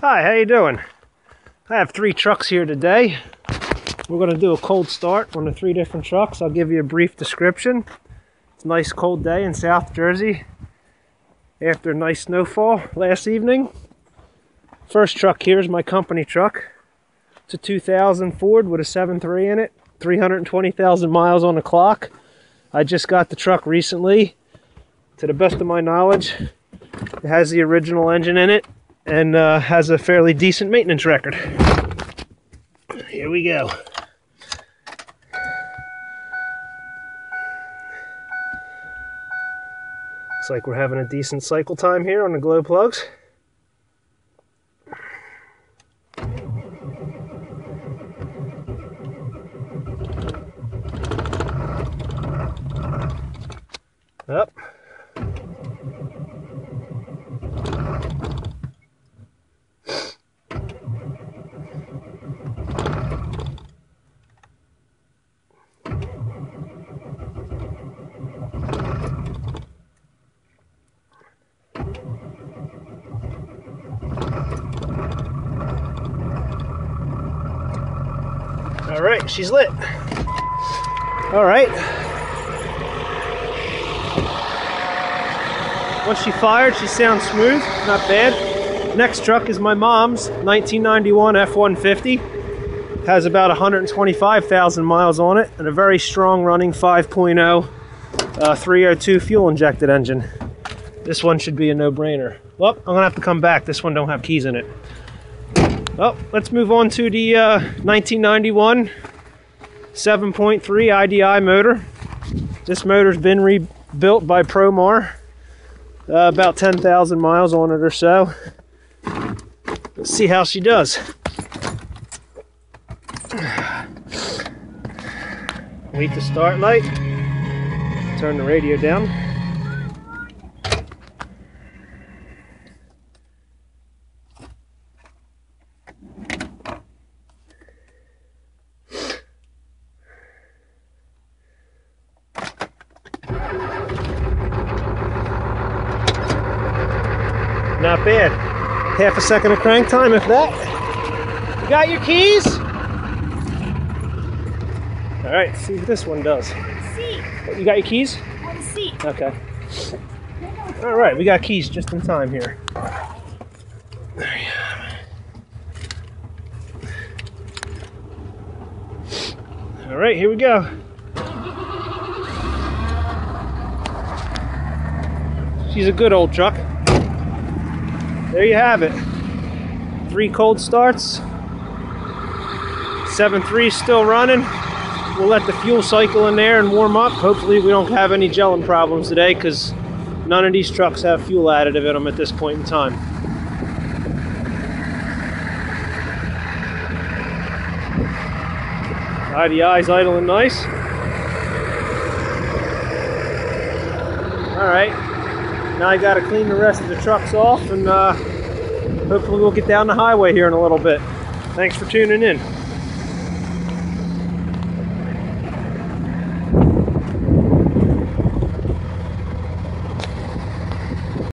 Hi, how you doing? I have 3 trucks here today. We're going to do a cold start on the 3 different trucks. I'll give you a brief description. It's a nice cold day in South Jersey after a nice snowfall last evening. First truck here is my company truck. It's a 2000 Ford with a 7.3 in it, 320,000 miles on the clock. I just got the truck recently. To the best of my knowledge, it has the original engine in it and has a fairly decent maintenance record. Here we go. Looks like we're having a decent cycle time here on the glow plugs. Up. All right, she's lit. All right. Once she fired, she sounds smooth, not bad. Next truck is my mom's 1991 F-150. Has about 125,000 miles on it and a very strong running 5.0 302 fuel injected engine. This one should be a no-brainer. Well, I'm gonna have to come back. This one don't have keys in it. Well, let's move on to the 1991 7.3 IDI motor. This motor's been rebuilt by Promar. About 10,000 miles on it or so. Let's see how she does. Wait the start light. Turn the radio down. Not bad. Half a second of crank time, if that. You got your keys? All right, see what this one does. Seat. You got your keys? On the seat. Okay. All right, we got keys just in time here. There you go. All right, here we go. She's a good old truck. There you have it. 3 cold starts. 7.3 is still running. We'll let the fuel cycle in there and warm up. Hopefully we don't have any gelling problems today because none of these trucks have fuel additive in them at this point in time. IDI's idling nice. Alright. Now I got to clean the rest of the trucks off and hopefully we'll get down the highway here in a little bit. Thanks for tuning in.